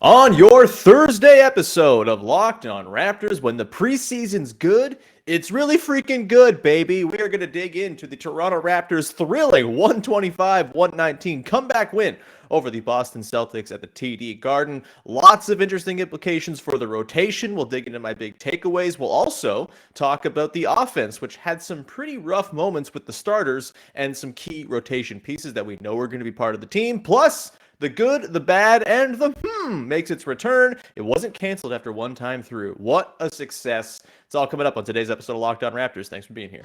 On your Thursday episode of Locked On Raptors, when the preseason's good, it's really freaking good, baby. We are going to dig into the Toronto Raptors' thrilling 125-119 comeback win over the Boston Celtics at the TD Garden. Lots of interesting implications for the rotation. We'll dig into my big takeaways. We'll also talk about the offense, which had some pretty rough moments with the starters and some key rotation pieces that we know are going to be part of the team. Plus, the good, the bad, and the makes its return. It wasn't canceled after one time through. What a success. It's all coming up on today's episode of Locked On Raptors. Thanks for being here.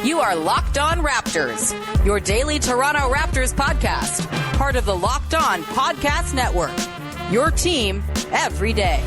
You are Locked On Raptors, your daily Toronto Raptors podcast, part of the Locked On Podcast Network, your team every day.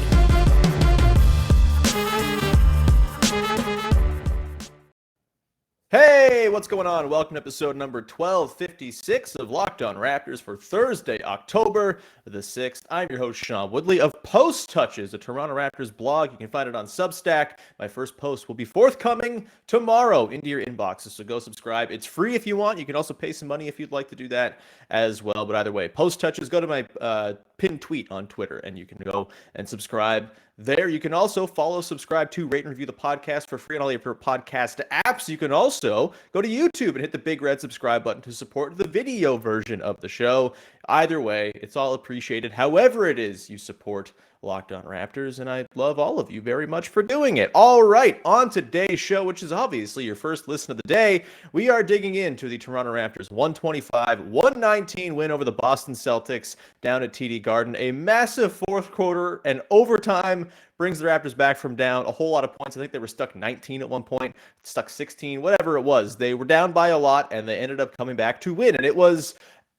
Hey, what's going on? Welcome to episode number 1256 of Locked On Raptors for Thursday, October the 6th. I'm your host, Sean Woodley of Post Touches, a Toronto Raptors blog. You can find it on Substack. My first post will be forthcoming tomorrow into your inboxes, so go subscribe. It's free if you want. You can also pay some money if you'd like to do that as well. But either way, Post Touches, go to my pinned tweet on Twitter, and you can go and subscribe there. You can also follow, subscribe to, rate, and review the podcast for free on all your podcast apps. You can also go to YouTube and hit the big red subscribe button to support the video version of the show. Either way, it's all appreciated. However it is you support Locked On Raptors, and I love all of you very much for doing it. All right, on today's show, which is obviously your first listen of the day, we are digging into the Toronto Raptors 125-119 win over the Boston Celtics down at TD Garden. A massive fourth quarter and overtime brings the Raptors back from down a whole lot of points. I think they were stuck 19 at one point, stuck 16, whatever it was. They were down by a lot, and they ended up coming back to win, and it was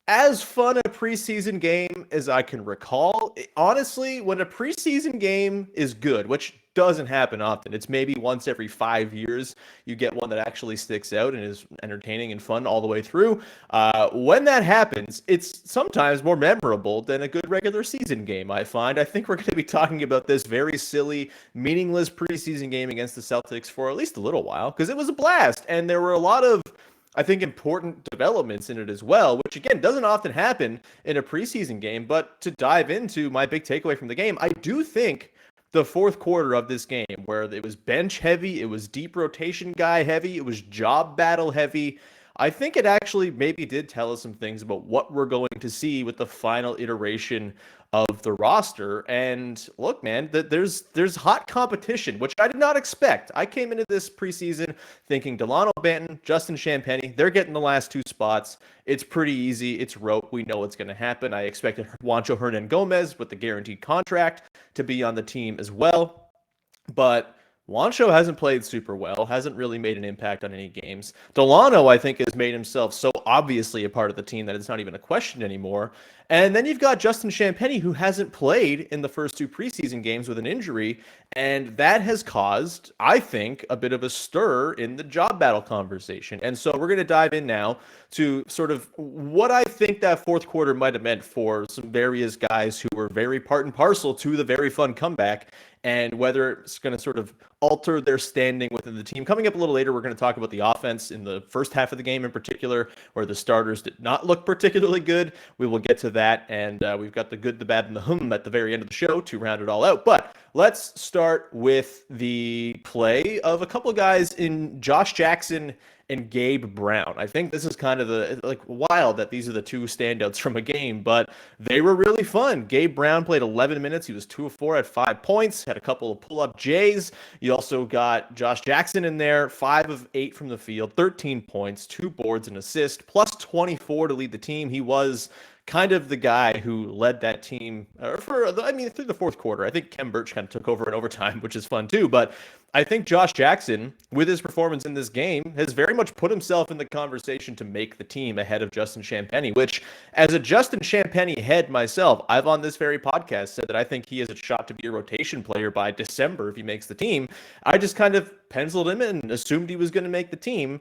as fun a preseason game as I can recall. Honestly, when a preseason game is good, which doesn't happen often, it's maybe once every 5 years you get one that actually sticks out and is entertaining and fun all the way through. When that happens, it's sometimes more memorable than a good regular season game, I find. I think we're going to be talking about this very silly, meaningless preseason game against the Celtics for at least a little while, because it was a blast, and there were a lot of, I think, important developments in it as well, which again doesn't often happen in a preseason game. But to dive into my big takeaway from the game, I do think the fourth quarter of this game, where it was bench heavy, it was deep rotation guy heavy, it was job battle heavy, I think it actually maybe did tell us some things about what we're going to see with the final iteration of the roster. And look, man, there's hot competition, which I did not expect. I came into this preseason thinking Dalano Banton, Justin Champagnie, they're getting the last two spots. It's pretty easy. It's rope. We know what's going to happen. I expected Juancho Hernangomez with the guaranteed contract to be on the team as well. But Juancho hasn't played super well, hasn't really made an impact on any games. Dalano, I think, has made himself so obviously a part of the team that it's not even a question anymore. And then you've got Justin Champagnie, who hasn't played in the first two preseason games with an injury, and that has caused, I think, a bit of a stir in the job battle conversation. And so we're going to dive in now to sort of what I think that fourth quarter might have meant for some various guys who were very part and parcel to the very fun comeback, and whether it's going to sort of alter their standing within the team. Coming up a little later, we're going to talk about the offense in the first half of the game in particular, where the starters did not look particularly good. We will get to that, and we've got the good, the bad, and the at the very end of the show to round it all out. But let's start with the play of a couple of guys in Josh Jackson and Gabe Brown. I think this is kind of wild that these are the two standouts from a game, but they were really fun. Gabe Brown played 11 minutes. He was 2 of 4 at 5 points, had a couple of pull-up J's. You also got Josh Jackson in there, 5 of 8 from the field, 13 points, 2 boards and assist, plus 24 to lead the team. He was kind of the guy who led that team through the fourth quarter. I think Khem Birch kind of took over in overtime, which is fun too. But I think Josh Jackson, with his performance in this game, has very much put himself in the conversation to make the team ahead of Justin Champagnie, which, as a Justin Champagnie head myself, I've on this very podcast said that I think he has a shot to be a rotation player by December if he makes the team. I just kind of penciled him in and assumed he was going to make the team.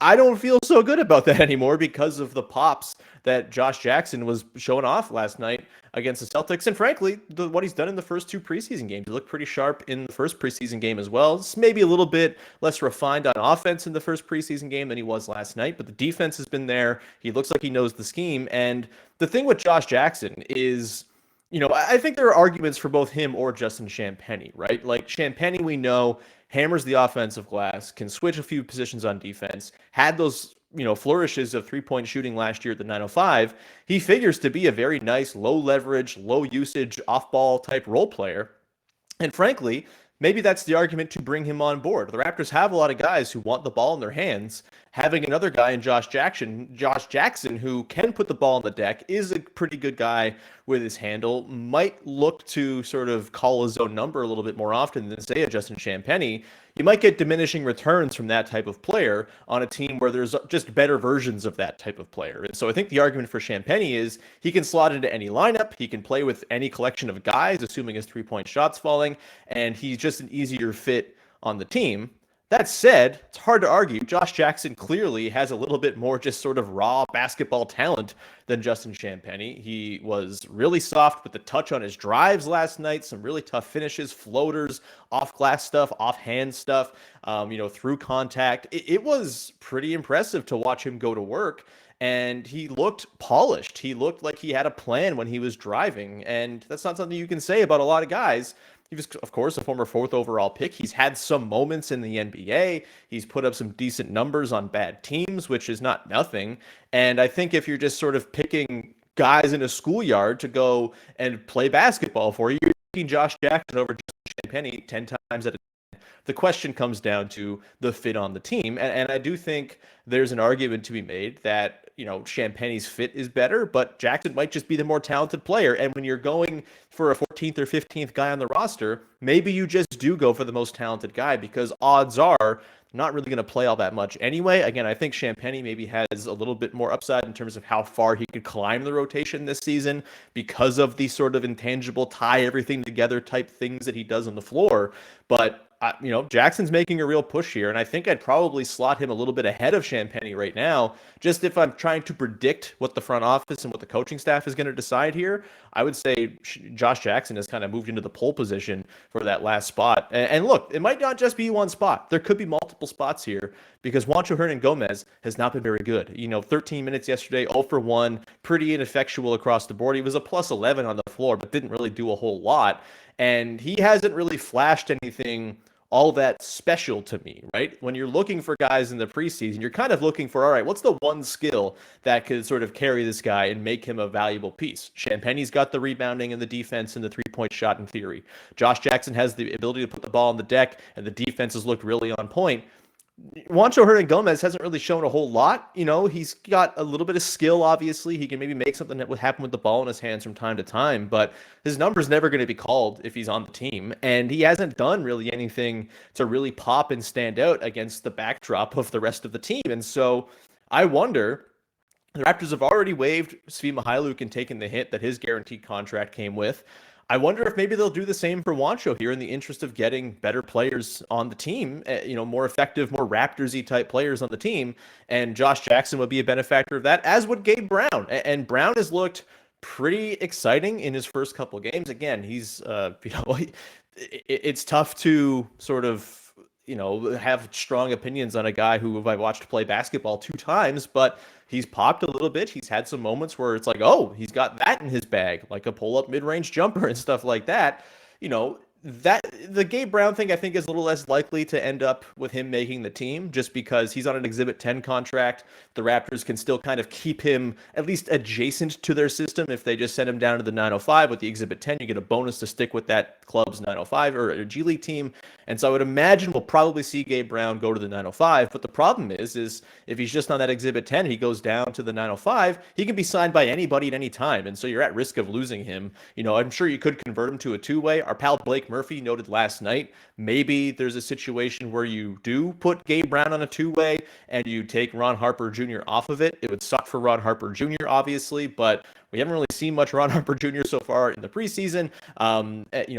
I don't feel so good about that anymore because of the pops that Josh Jackson was showing off last night against the Celtics. And frankly, what he's done in the first two preseason games. He looked pretty sharp in the first preseason game as well. It's maybe a little bit less refined on offense in the first preseason game than he was last night, but the defense has been there. He looks like he knows the scheme. And the thing with Josh Jackson is I think there are arguments for both him or Justin Champagnie, right? Like Champagnie, we know hammers the offensive glass, can switch a few positions on defense, had those, flourishes of three-point shooting last year at the 905. He figures to be a very nice, low leverage, low usage, off ball type role player. And frankly, maybe that's the argument to bring him on board. The Raptors have a lot of guys who want the ball in their hands. Having another guy in Josh Jackson, who can put the ball on the deck, is a pretty good guy with his handle, might look to sort of call his own number a little bit more often than, say, a Justin Champagnie. You might get diminishing returns from that type of player on a team where there's just better versions of that type of player. And so I think the argument for Champagnie is he can slot into any lineup, he can play with any collection of guys, assuming his three-point shot's falling, and he's just an easier fit on the team. That said, it's hard to argue. Josh Jackson clearly has a little bit more just sort of raw basketball talent than Justin Champagnie. He was really soft with the touch on his drives last night, some really tough finishes, floaters, off-glass stuff, off-hand stuff, through contact. It was pretty impressive to watch him go to work, and he looked polished. He looked like he had a plan when he was driving, and that's not something you can say about a lot of guys. He was, of course, a former 4th overall pick. He's had some moments in the NBA. He's put up some decent numbers on bad teams, which is not nothing. And I think if you're just sort of picking guys in a schoolyard to go and play basketball for you, you're picking Josh Jackson over Justin Champagnie 10 times out of 10. The question comes down to the fit on the team. And I do think there's an argument to be made that Champagnie's fit is better, but Jackson might just be the more talented player. And when you're going for a 14th or 15th guy on the roster, maybe you just do go for the most talented guy, because odds are not really going to play all that much anyway. Again, I think Champagnie maybe has a little bit more upside in terms of how far he could climb the rotation this season because of the sort of intangible tie everything together type things that he does on the floor. But Jackson's making a real push here, and I think I'd probably slot him a little bit ahead of Champagnie right now, just if I'm trying to predict what the front office and what the coaching staff is going to decide here. I would say Josh Jackson has kind of moved into the pole position for that last spot. And look, it might not just be one spot. There could be multiple spots here, because Juancho Hernangomez has not been very good. 13 minutes yesterday, 0 for 1, pretty ineffectual across the board. He was a plus 11 on the floor, but didn't really do a whole lot. And he hasn't really flashed anything all that special to me, right? When you're looking for guys in the preseason, you're kind of looking for, all right, what's the one skill that could sort of carry this guy and make him a valuable piece? Champagnie's got the rebounding and the defense and the three-point shot in theory. Josh Jackson has the ability to put the ball on the deck, and the defense has looked really on point. Juancho Hernangomez hasn't really shown a whole lot. He's got a little bit of skill, obviously. He can maybe make something that would happen with the ball in his hands from time to time, but his number's never going to be called if he's on the team. And he hasn't done really anything to really pop and stand out against the backdrop of the rest of the team. And so I wonder, the Raptors have already waived Svi Mykhailiuk and taken the hit that his guaranteed contract came with. I wonder if maybe they'll do the same for Juancho here in the interest of getting better players on the team, more effective, more Raptors-y type players on the team. And Josh Jackson would be a benefactor of that, as would Gabe Brown. And Brown has looked pretty exciting in his first couple of games. Again, he's, it's tough to sort of, have strong opinions on a guy who I watched play basketball 2 times, but he's popped a little bit. He's had some moments where it's like, oh, he's got that in his bag, like a pull-up mid-range jumper and stuff like that. That the Gabe Brown thing, I think, is a little less likely to end up with him making the team, just because he's on an Exhibit 10 contract. The Raptors can still kind of keep him at least adjacent to their system. If they just send him down to the 905 with the Exhibit 10, you get a bonus to stick with that club's 905 or a G League team. And so I would imagine we'll probably see Gabe Brown go to the 905. But the problem is if he's just on that Exhibit 10, he goes down to the 905, he can be signed by anybody at any time. And so you're at risk of losing him. I'm sure you could convert him to a two-way. Our pal Blake Murphy noted last night, maybe there's a situation where you do put Gabe Brown on a two-way and you take Ron Harper Jr. off of it. It would suck for Ron Harper Jr., obviously, but we haven't really seen much Ron Harper Jr. so far in the preseason. I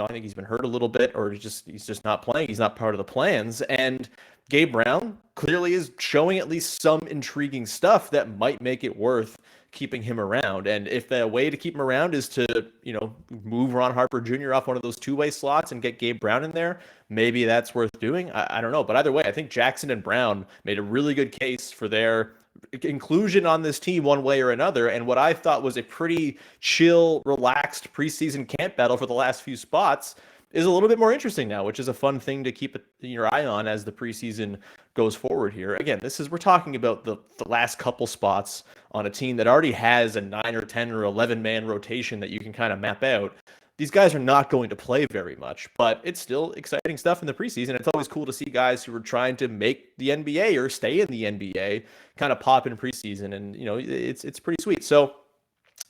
think he's been hurt a little bit, or he's just not playing. He's not part of the plans. And Gabe Brown clearly is showing at least some intriguing stuff that might make it worth keeping him around. And if the way to keep him around is to, move Ron Harper Jr. off one of those two-way slots and get Gabe Brown in there, maybe that's worth doing. I don't know. But either way, I think Jackson and Brown made a really good case for their inclusion on this team one way or another. And what I thought was a pretty chill, relaxed preseason camp battle for the last few spots is a little bit more interesting now, which is a fun thing to keep your eye on as the preseason goes forward here. Again, we're talking about the last couple spots on a team that already has a 9 or 10 or 11 man rotation that you can kind of map out. These guys are not going to play very much, but it's still exciting stuff in the preseason. It's always cool to see guys who are trying to make the NBA or stay in the NBA kind of pop in preseason, and it's pretty sweet. So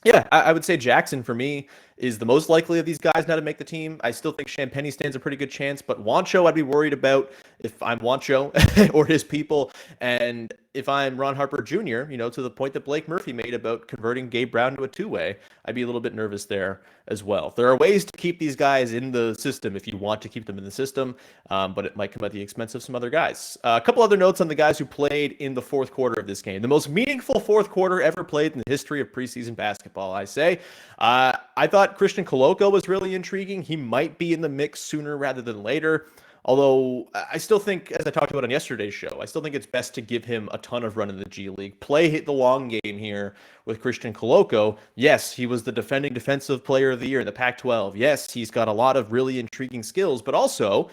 yeah, I would say Jackson for me is the most likely of these guys now to make the team. I still think Champagnie stands a pretty good chance, but Juancho, I'd be worried about if I'm Juancho or his people. And if I'm Ron Harper Jr., to the point that Blake Murphy made about converting Gabe Brown to a two-way, I'd be a little bit nervous there as well. There are ways to keep these guys in the system if you want to keep them in the system, but it might come at the expense of some other guys. A couple other notes on the guys who played in the fourth quarter of this game. The most meaningful fourth quarter ever played in the history of preseason basketball, I say. I thought Christian Koloko was really intriguing. He might be in the mix sooner rather than later. Although I still think, as I talked about on yesterday's show, I still think it's best to give him a ton of run in the G League. Play the long game here with Christian Koloko. Yes, he was the defending defensive player of the year in the Pac-12. Yes, he's got a lot of really intriguing skills, but also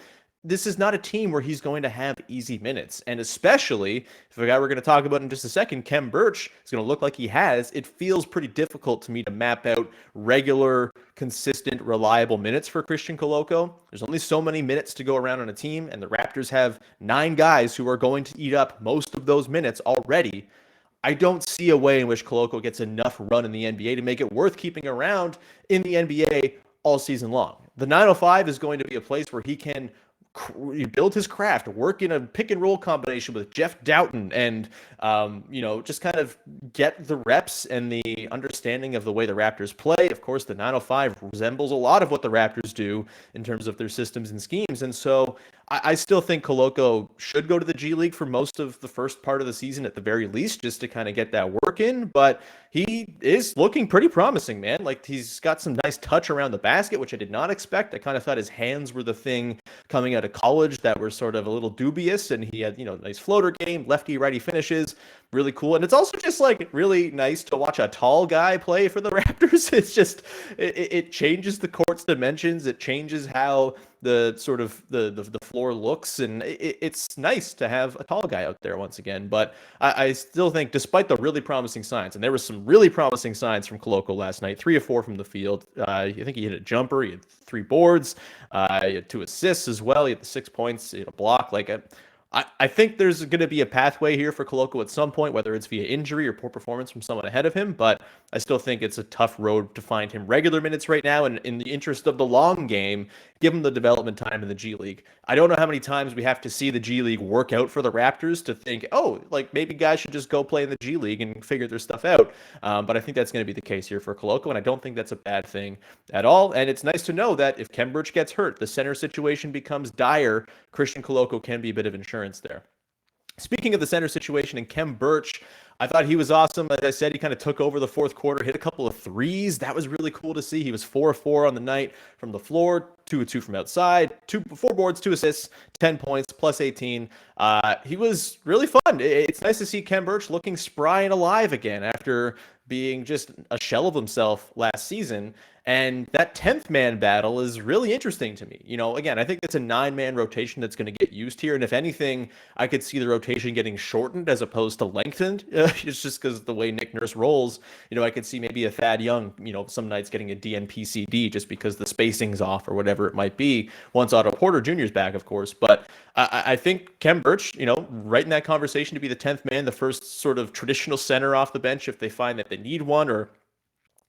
this is not a team where he's going to have easy minutes. And especially if a guy we're going to talk about in just a second, Khem Birch, is going to look like he has, it feels pretty difficult to me to map out regular, consistent, reliable minutes for Christian Koloko. There's only so many minutes to go around on a team, and the Raptors have 9 guys who are going to eat up most of those minutes already. I don't see a way in which Koloko gets enough run in the NBA to make it worth keeping around in the NBA all season long. The 905 is going to be a place where he can build his craft, work in a pick and roll combination with Jeff Doughton, and just kind of get the reps and the understanding of the way the Raptors play. Of course, the 905 resembles a lot of what the Raptors do in terms of their systems and schemes, and so I still think Koloko should go to the G League for most of the first part of the season at the very least, just to kind of get that work in. But he is looking pretty promising, man. Like, he's got some nice touch around the basket, which I did not expect. I kind of thought his hands were the thing coming out of college that were sort of a little dubious, and he had, nice floater game, lefty righty finishes, really cool. And it's also just like really nice to watch a tall guy play for the Raptors. It's just it changes the court's dimensions. It changes how the sort of the floor looks, and it's nice to have a tall guy out there once again. But I still think, despite the really promising signs, and there were some really promising signs from Koloko last night, 3 of 4 from the field. I think he hit a jumper, he had 3 boards, he had 2 assists as well, he had the 6 points, he had a block. I think there's going to be a pathway here for Koloko at some point, whether it's via injury or poor performance from someone ahead of him, but I still think it's a tough road to find him regular minutes right now, and in the interest of the long game, give him the development time in the G League. I don't know how many times we have to see the G League work out for the Raptors to think, maybe guys should just go play in the G League and figure their stuff out, but I think that's going to be the case here for Koloko, and I don't think that's a bad thing at all. And it's nice to know that if Khem Birch gets hurt, the center situation becomes dire, Christian Koloko can be a bit of insurance there. Speaking of the center situation in Khem Birch, I thought he was awesome. Like I said, he kind of took over the fourth quarter, hit a couple of threes. That was really cool to see. He was 4 of 4 on the night from the floor, 2 of 2 from outside, 4 boards, 2 assists, 10 points, plus 18. He was really fun. It's nice to see Khem Birch looking spry and alive again after being just a shell of himself last season. And that 10th man battle is really interesting to me. Again, I think it's a 9-man rotation that's going to get used here. And if anything, I could see the rotation getting shortened as opposed to lengthened. It's just because the way Nick Nurse rolls, I could see maybe a Thad Young, some nights getting a DNP-CD just because the spacing's off or whatever it might be. Once Otto Porter Jr. is back, of course. But I think Khem Birch, right in that conversation to be the 10th man, the first sort of traditional center off the bench if they find that they need one, or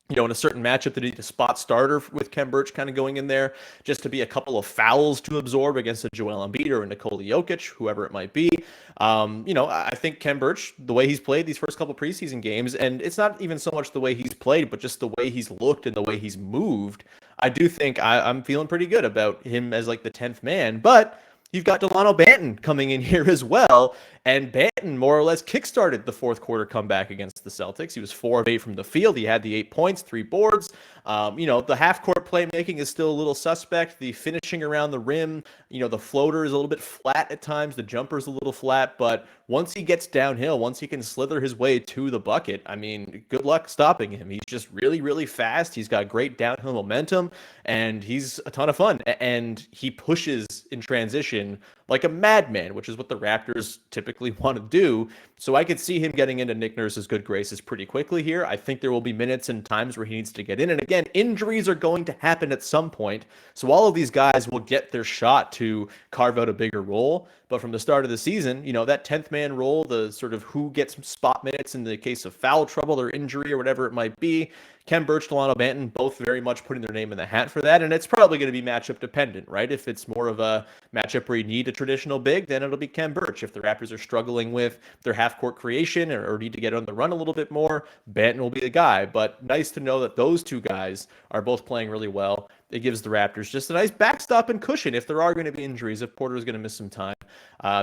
in a certain matchup that need a spot starter with Khem Birch kind of going in there just to be a couple of fouls to absorb against a Joel Embiid or a Nikola Jokic, whoever it might be. I think Khem Birch, the way he's played these first couple preseason games, and it's not even so much the way he's played, but just the way he's looked and the way he's moved, I do think I'm feeling pretty good about him as like the 10th man. But you've got Dalano Banton Banton coming in here as well. And Banton more or less kickstarted the fourth quarter comeback against the Celtics. He was 4 of 8 from the field. He had the 8 points, 3 boards. The half-court playmaking is still a little suspect. The finishing around the rim, the floater is a little bit flat at times. The jumper is a little flat. But once he gets downhill, once he can slither his way to the bucket, I mean, good luck stopping him. He's just really, really fast. He's got great downhill momentum, and he's a ton of fun. And he pushes in transition like a madman, which is what the Raptors typically want to do. So I could see him getting into Nick Nurse's good graces pretty quickly here. I think there will be minutes and times where he needs to get in. And again, injuries are going to happen at some point. So all of these guys will get their shot to carve out a bigger role. But from the start of the season, that 10th man role, the sort of who gets spot minutes in the case of foul trouble or injury or whatever it might be, Khem, Birch, Dalano Banton, both very much putting their name in the hat for that. And it's probably going to be matchup dependent, right? If it's more of a matchup where you need a traditional big, then it'll be Khem, Birch. If the Raptors are struggling with their half-court creation or need to get on the run a little bit more, Banton will be the guy. But nice to know that those two guys are both playing really well. It gives the Raptors just a nice backstop and cushion if there are going to be injuries, if Porter is going to miss some time.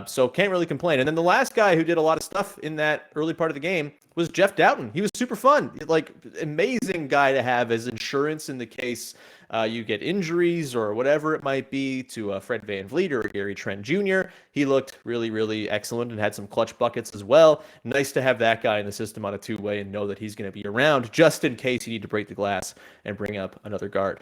So can't really complain. And then the last guy who did a lot of stuff in that early part of the game was Jeff Doughton. He was super fun. Amazing guy to have as insurance in the case you get injuries or whatever it might be to Fred VanVleet or Gary Trent Jr. He looked really, really excellent and had some clutch buckets as well. Nice to have that guy in the system on a two-way and know that he's going to be around just in case you need to break the glass and bring up another guard.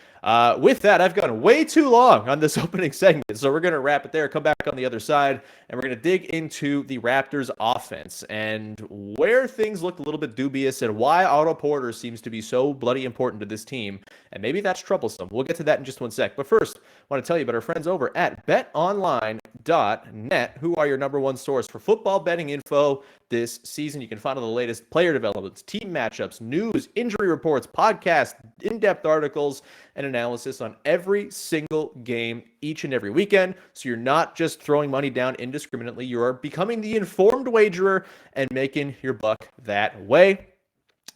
With that, I've gone way too long on this opening segment, so we're going to wrap it there, come back on the other side, and we're going to dig into the Raptors offense and where things looked a little bit dubious and why Otto Porter seems to be so bloody important to this team. And maybe that's troublesome. We'll get to that in just one sec. But first, I want to tell you about our friends over at betonline.net, who are your number one source for football betting info this season. You can find all the latest player developments, team matchups, news, injury reports, podcasts, in-depth articles, and analysis on every single game each and every weekend. So you're not just throwing money down indiscriminately. You are becoming the informed wagerer and making your buck that way.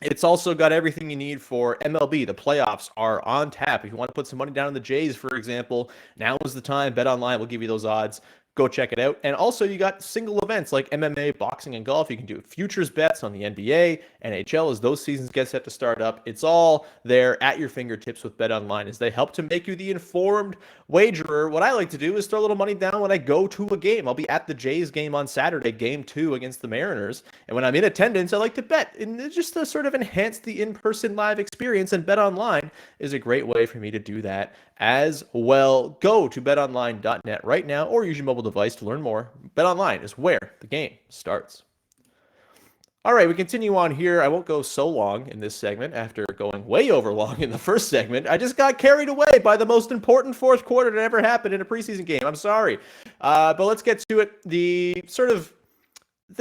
It's also got everything you need for MLB. The playoffs are on tap. If you want to put some money down on the Jays, for example, now is the time. BetOnline will give you those odds. Go check it out. And also, you got single events like MMA, boxing, and golf. You can do futures bets on the NBA, NHL as those seasons get set to start up. It's all there at your fingertips with BetOnline as they help to make you the informed wagerer. What I like to do is throw a little money down when I go to a game. I'll be at the Jays game on Saturday, game 2 against the Mariners. And when I'm in attendance, I like to bet. And just to sort of enhance the in-person live experience. And BetOnline is a great way for me to do that as well. Go to betonline.net right now or use your mobile device to learn more. BetOnline is where the game starts. All right, we continue on here. I won't go so long in this segment after going way over long in the first segment. I just got carried away by the most important fourth quarter that ever happened in a preseason game. I'm sorry. But let's get to it. The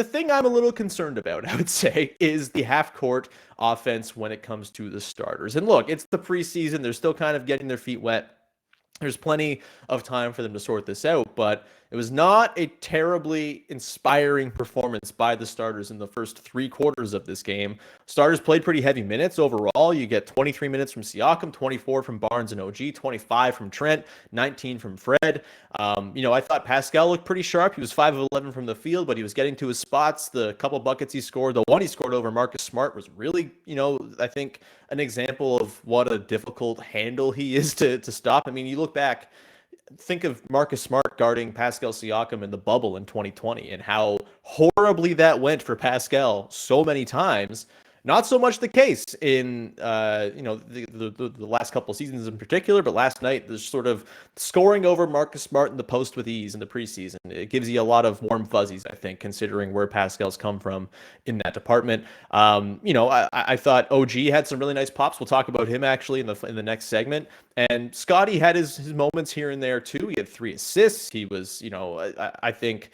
thing I'm a little concerned about, I would say, is the half-court offense when it comes to the starters. And look, it's the preseason. They're still kind of getting their feet wet. There's plenty of time for them to sort this out, but it was not a terribly inspiring performance by the starters in the first 3 quarters of this game. Starters played pretty heavy minutes overall. You get 23 minutes from Siakam, 24 from Barnes and OG, 25 from Trent, 19 from Fred. I thought Pascal looked pretty sharp. He was 5 of 11 from the field, but he was getting to his spots. The couple buckets he scored, the one he scored over Marcus Smart was really, I think an example of what a difficult handle he is to stop. I mean, you look back, think of Marcus Smart guarding Pascal Siakam in the bubble in 2020 and how horribly that went for Pascal so many times. Not so much the case in the last couple of seasons in particular, but last night there's sort of scoring over Marcus Smart in the post with ease in the preseason. It gives you a lot of warm fuzzies, I think, considering where Pascal's come from in that department. I thought OG had some really nice pops. We'll talk about him actually in the next segment. And Scotty had his moments here and there too. He had 3 assists. He was, I think.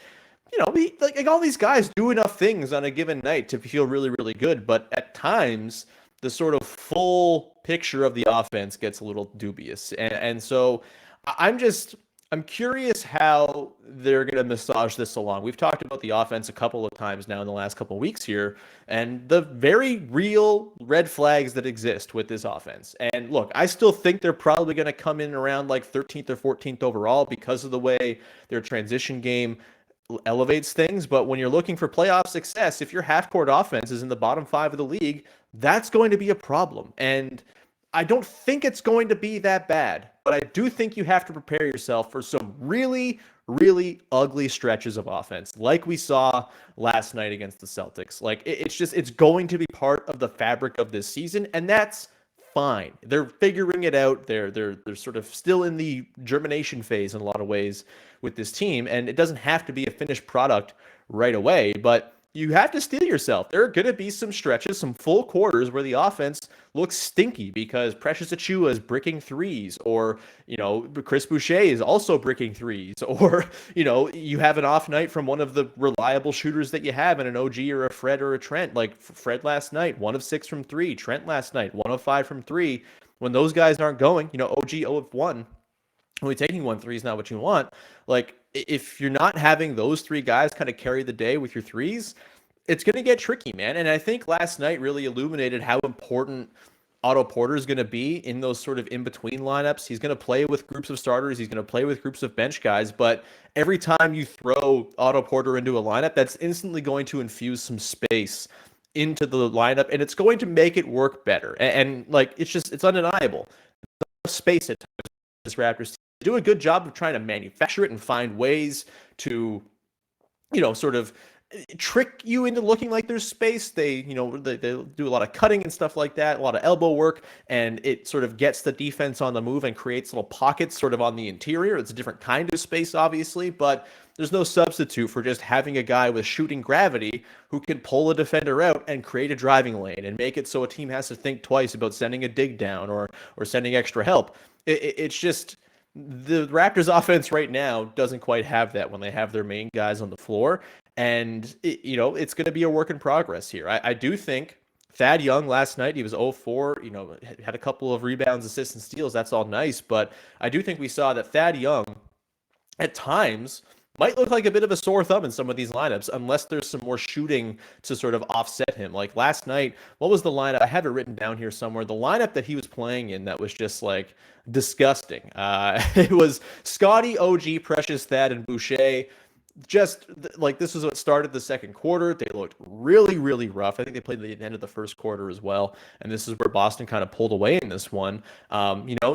Like all these guys do enough things on a given night to feel really, really good. But at times, the sort of full picture of the offense gets a little dubious. And so I'm curious how they're going to massage this along. We've talked about the offense a couple of times now in the last couple of weeks here, and the very real red flags that exist with this offense. And look, I still think they're probably going to come in around like 13th or 14th overall because of the way their transition game elevates things. But when you're looking for playoff success, if your half-court offense is in the bottom 5 of the league, that's going to be a problem. And I don't think it's going to be that bad, but I do think you have to prepare yourself for some really, really ugly stretches of offense, like we saw last night against the Celtics. Like it's going to be part of the fabric of this season, and that's fine. They're figuring it out. They're sort of still in the germination phase in a lot of ways with this team, and it doesn't have to be a finished product right away, but you have to steel yourself. There are going to be some stretches, some full quarters where the offense looks stinky because Precious Achiuwa is bricking threes, or, Chris Boucher is also bricking threes, or, you have an off night from one of the reliable shooters that you have in an OG or a Fred or a Trent. Like Fred last night, 1 of 6 from 3. Trent last night, 1 of 5 from 3. When those guys aren't going, OG 0 of 1. Only taking 1 3 is not what you want. Like, if you're not having those 3 guys kind of carry the day with your threes, it's going to get tricky, man. And I think last night really illuminated how important Otto Porter is going to be in those sort of in-between lineups. He's going to play with groups of starters. He's going to play with groups of bench guys. But every time you throw Otto Porter into a lineup, that's instantly going to infuse some space into the lineup, and it's going to make it work better. And like, it's undeniable. Space at times, this Raptors do a good job of trying to manufacture it and find ways to, sort of trick you into looking like there's space. They do a lot of cutting and stuff like that, a lot of elbow work, and it sort of gets the defense on the move and creates little pockets sort of on the interior. It's a different kind of space, obviously, but there's no substitute for just having a guy with shooting gravity who can pull a defender out and create a driving lane and make it so a team has to think twice about sending a dig down or sending extra help. It's just, the Raptors offense right now doesn't quite have that when they have their main guys on the floor. And, it's going to be a work in progress here. I do think Thad Young last night, he was 0-4, had a couple of rebounds, assists, and steals. That's all nice. But I do think we saw that Thad Young, at times, might look like a bit of a sore thumb in some of these lineups unless there's some more shooting to sort of offset him. Like last night, what was the lineup? I have it written down here somewhere. The lineup that he was playing in that was just like disgusting. It was Scotty, OG, Precious, Thad, and Boucher. Just like, this was what started the second quarter. They looked really, really rough. I think they played the end of the first quarter as well. And this is where Boston kind of pulled away in this one.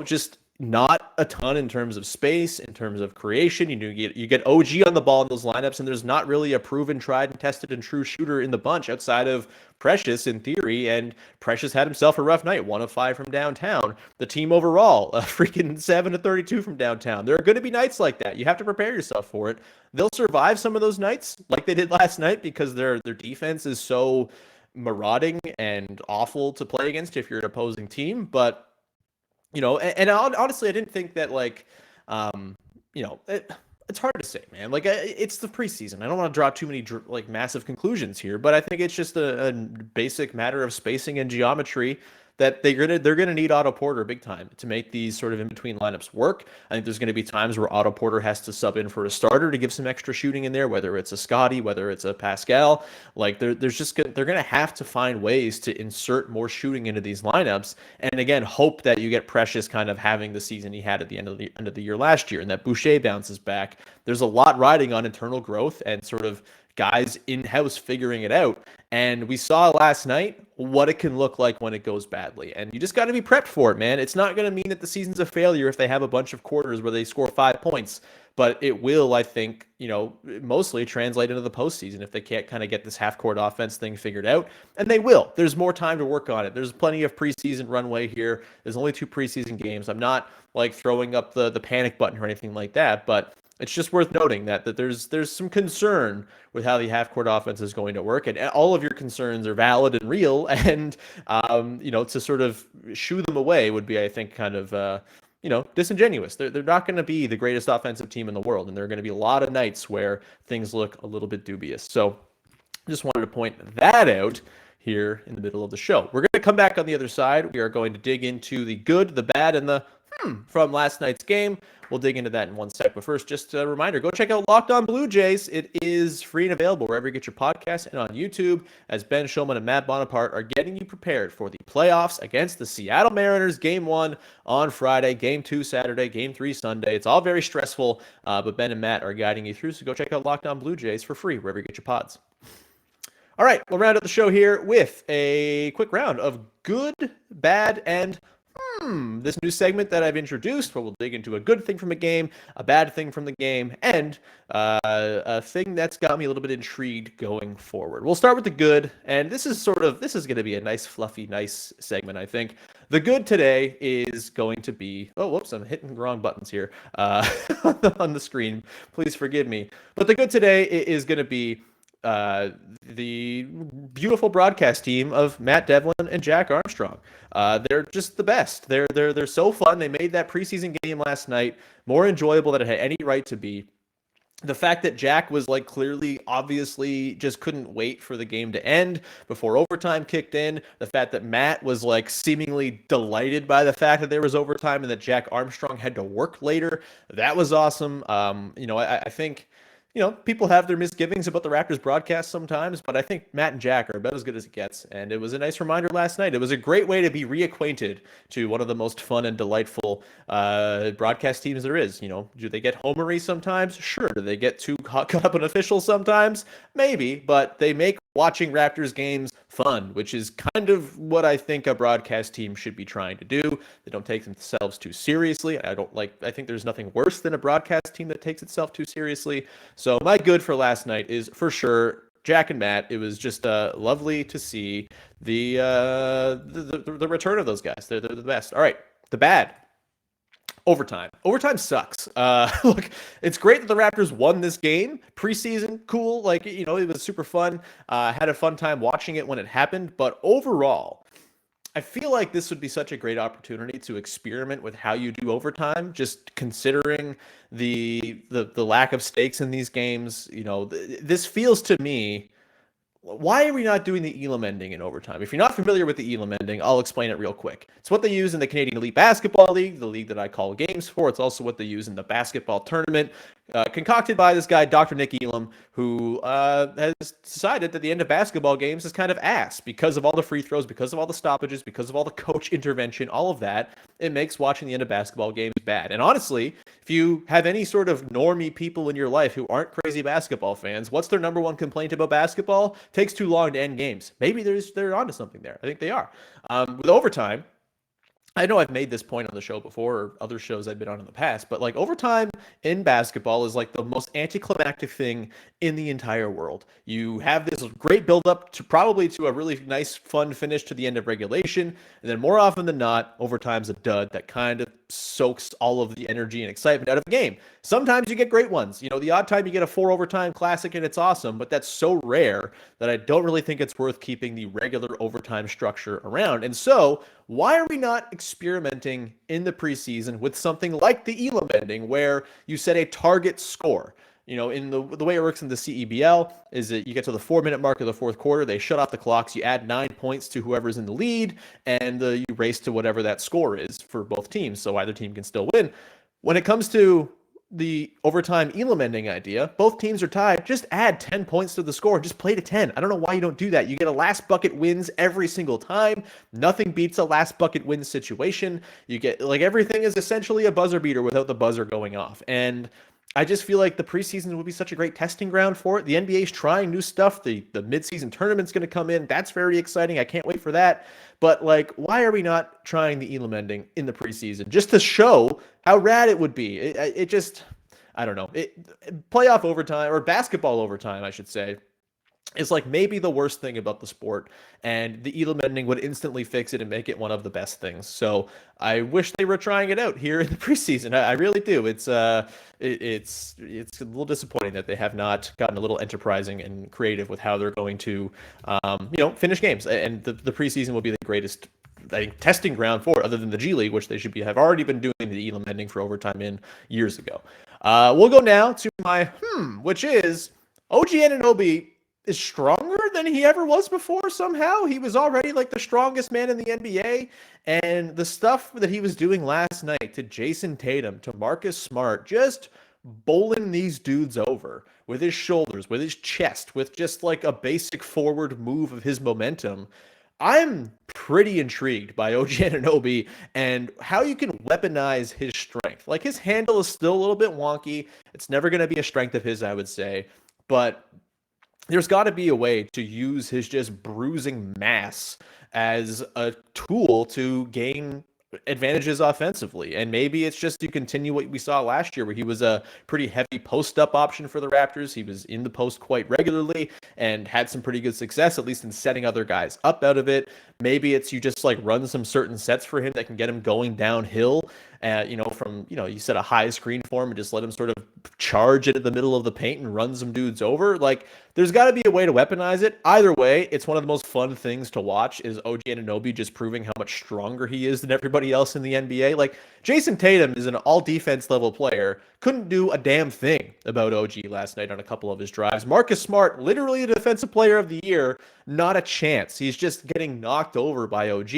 Just not a ton in terms of space, in terms of creation. You get OG on the ball in those lineups, and there's not really a proven, tried and tested and true shooter in the bunch outside of Precious in theory. And Precious had himself a rough night, 1 of 5 from downtown. The team overall, a freaking 7 of 32 from downtown. There are going to be nights like that. You have to prepare yourself for it. They'll survive some of those nights like they did last night because their defense is so marauding and awful to play against if you're an opposing team. But and honestly, I didn't think that, like, it's hard to say, man. Like, it's the preseason. I don't want to draw too many massive conclusions here, but I think it's just a basic matter of spacing and geometry that they're gonna need Otto Porter big time to make these sort of in between lineups work. I think there's going to be times where Otto Porter has to sub in for a starter to give some extra shooting in there, whether it's a Scotty, whether it's a Pascal. Like they're going to have to find ways to insert more shooting into these lineups, and again, hope that you get Precious kind of having the season he had at the end of the year last year, and that Boucher bounces back. There's a lot riding on internal growth and sort of guys in-house figuring it out. And we saw last night what it can look like when it goes badly. And you just got to be prepped for it, man. It's not going to mean that the season's a failure if they have a bunch of quarters where they score 5 points. But it will, I think, mostly translate into the postseason if they can't kind of get this half-court offense thing figured out. And they will. There's more time to work on it. There's plenty of preseason runway here. There's only 2 preseason games. I'm not, like, throwing up the panic button or anything like that, but it's just worth noting that there's some concern with how the half-court offense is going to work, and all of your concerns are valid and real, and to sort of shoo them away would be, I think, kind of disingenuous. They're not going to be the greatest offensive team in the world, and there are going to be a lot of nights where things look a little bit dubious. So just wanted to point that out here in the middle of the show. We're going to come back on the other side. We are going to dig into the good, the bad, and the from last night's game. We'll dig into that in one sec. But first, just a reminder, go check out Locked On Blue Jays. It is free and available wherever you get your podcasts and on YouTube, as Ben Shulman and Matt Bonaparte are getting you prepared for the playoffs against the Seattle Mariners. Game 1 on Friday, Game 2 Saturday, Game 3 Sunday. It's all very stressful, but Ben and Matt are guiding you through. So go check out Locked On Blue Jays for free wherever you get your pods. All right, we'll round up the show here with a quick round of good, bad, and this new segment that I've introduced, where we'll dig into a good thing from a game, a bad thing from the game, and a thing that's got me a little bit intrigued going forward. We'll start with the good, and this is going to be a nice, fluffy, nice segment, I think. The good today is going to be, I'm hitting the wrong buttons here on the screen. Please forgive me. But the good today is going to be the beautiful broadcast team of Matt Devlin and Jack Armstrong. They're just the best. They're so fun. They made that preseason game last night more enjoyable than it had any right to be. The fact that Jack was clearly, obviously just couldn't wait for the game to end before overtime kicked in. The fact that Matt was seemingly delighted by the fact that there was overtime and that Jack Armstrong had to work later. That was awesome. I think, people have their misgivings about the Raptors broadcast sometimes, but I think Matt and Jack are about as good as it gets. And it was a nice reminder last night. It was a great way to be reacquainted to one of the most fun and delightful broadcast teams there is. Do they get homery sometimes? Sure. Do they get too caught up in officials sometimes? Maybe, but they make watching Raptors games fun, which is kind of what I think a broadcast team should be trying to do. They don't take themselves too seriously. I think there's nothing worse than a broadcast team that takes itself too seriously. So my good for last night is for sure Jack and Matt. It was just lovely to see the return of those guys. They're the best. All right, the bad. Overtime. Overtime sucks. Look, it's great that the Raptors won this game. Preseason, cool. It was super fun. Had a fun time watching it when it happened. But overall, I feel like this would be such a great opportunity to experiment with how you do overtime, just considering the lack of stakes in these games. This feels to me, why are we not doing the Elam Ending in overtime? If you're not familiar with the Elam Ending, I'll explain it real quick. It's what they use in the Canadian Elite Basketball League, the league that I call games for. It's also what they use in the basketball tournament, concocted by this guy, Dr. Nick Elam, who has decided that the end of basketball games is kind of ass because of all the free throws, because of all the stoppages, because of all the coach intervention, all of that. It makes watching the end of basketball games bad. And honestly, if you have any sort of normie people in your life who aren't crazy basketball fans, what's their number one complaint about basketball? Takes too long to end games. Maybe they're onto something there. I think they are. With overtime, I know I've made this point on the show before, or other shows I've been on in the past, but overtime in basketball is the most anticlimactic thing in the entire world. You have this great buildup to a really nice, fun finish to the end of regulation, and then more often than not, overtime's a dud that kind of soaks all of the energy and excitement out of the game. Sometimes you get great ones. The odd time you get a 4 overtime classic and it's awesome, but that's so rare that I don't really think it's worth keeping the regular overtime structure around. And so, why are we not experimenting in the preseason with something like the Elam Ending, where you set a target score? In the way it works in the CEBL is that you get to the 4-minute mark of the fourth quarter, they shut off the clocks, you add 9 points to whoever's in the lead, and you race to whatever that score is for both teams, so either team can still win. When it comes to the overtime Elam Ending idea, both teams are tied, just add 10 points to the score, just play to 10. I don't know why you don't do that. You get a last bucket wins every single time. Nothing beats a last bucket wins situation. You get, everything is essentially a buzzer beater without the buzzer going off. And I just feel like the preseason would be such a great testing ground for it. The NBA is trying new stuff. The midseason tournament's going to come in. That's very exciting. I can't wait for that. But why are we not trying the Elam Ending in the preseason just to show how rad it would be? It just, I don't know. Playoff overtime, or basketball overtime, I should say, is maybe the worst thing about the sport, and the Elam Ending would instantly fix it and make it one of the best things. So I wish they were trying it out here in the preseason. I really do. It's a little disappointing that they have not gotten a little enterprising and creative with how they're going to, finish games. And the preseason will be the greatest, I think, testing ground for it, other than the G League, which they should have already been doing the Elam Ending for overtime in years ago. We'll go now to my which is OG Anunoby is stronger than he ever was before somehow. He was already like the strongest man in the NBA, and the stuff that he was doing last night to Jason Tatum, to Marcus Smart, just bowling these dudes over with his shoulders, with his chest, with just like a basic forward move of his momentum. I'm pretty intrigued by OG Anunoby and how you can weaponize his strength. Like, his handle is still a little bit wonky. It's never going to be a strength of his, I would say. But there's got to be a way to use his just bruising mass as a tool to gain advantages offensively. And maybe it's just to continue what we saw last year, where he was a pretty heavy post-up option for the Raptors. He was in the post quite regularly and had some pretty good success, at least in setting other guys up out of it. Maybe it's you just like run some certain sets for him that can get him going downhill, from, you set a high screen for him and just let him sort of charge it in the middle of the paint and run some dudes over. Like, there's got to be a way to weaponize it. Either way, it's one of the most fun things to watch is OG Anunoby just proving how much stronger he is than everybody else in the NBA. Like, Jason Tatum is an all-defense level player. Couldn't do a damn thing about OG last night on a couple of his drives. Marcus Smart, literally the defensive player of the year, not a chance. He's just getting knocked over by OG.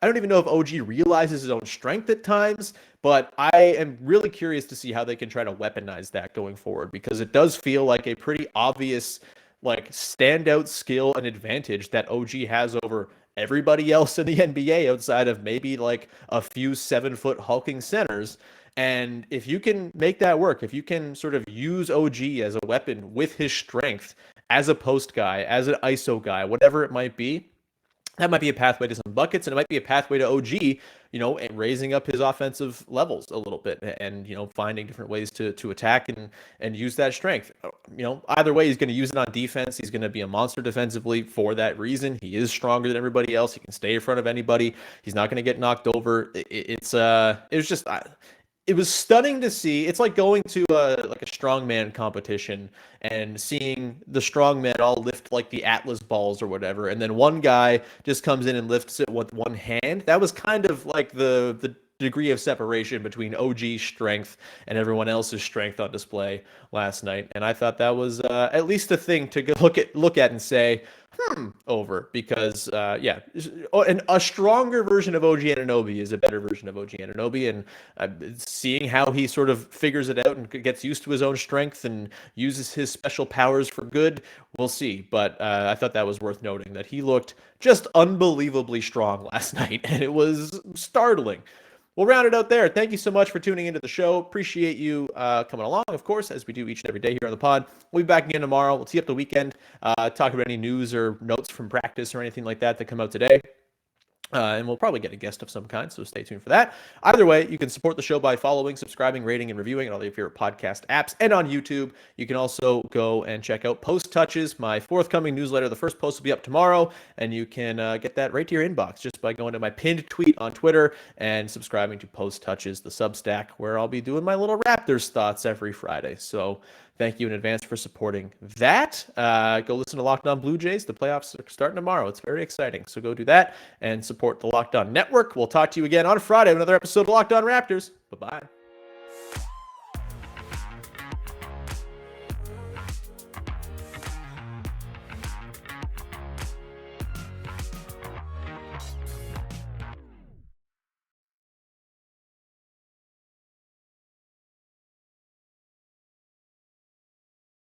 I don't even know if OG realizes his own strength at times, but I am really curious to see how they can try to weaponize that going forward, because it does feel like a pretty obvious, like, standout skill and advantage that OG has over everybody else in the NBA outside of maybe like a few 7-foot hulking centers. And if you can make that work, if you can sort of use OG as a weapon with his strength, as a post guy, as an ISO guy, whatever it might be, that might be a pathway to some buckets, and it might be a pathway to OG, and raising up his offensive levels a little bit, and finding different ways to attack and use that strength. Either way, he's going to use it on defense. He's going to be a monster defensively for that reason. He is stronger than everybody else. He can stay in front of anybody. He's not going to get knocked over. It was stunning to see. It's like going to a strongman competition and seeing the strongmen all lift like the Atlas balls or whatever, and then one guy just comes in and lifts it with one hand. That was kind of like the degree of separation between OG's strength and everyone else's strength on display last night, and I thought that was at least a thing to look at and say, over, because a stronger version of OG Anunoby is a better version of OG Anunoby, and seeing how he sort of figures it out and gets used to his own strength and uses his special powers for good, we'll see. But I thought that was worth noting, that he looked just unbelievably strong last night, and it was startling. We'll round it out there. Thank you so much for tuning into the show. Appreciate you coming along, of course, as we do each and every day here on the pod. We'll be back again tomorrow. We'll tee up the weekend, talk about any news or notes from practice or anything like that come out today. And we'll probably get a guest of some kind, so stay tuned for that. Either way, you can support the show by following, subscribing, rating, and reviewing on all your favorite podcast apps and on YouTube. You can also go and check out Post Touches, my forthcoming newsletter. The first post will be up tomorrow, and you can get that right to your inbox just by going to my pinned tweet on Twitter and subscribing to Post Touches, the Substack, where I'll be doing my little Raptors thoughts every Friday. So thank you in advance for supporting that. Go listen to Locked On Blue Jays. The playoffs are starting tomorrow. It's very exciting. So go do that and support the Locked On Network. We'll talk to you again on Friday with another episode of Locked On Raptors. Bye-bye.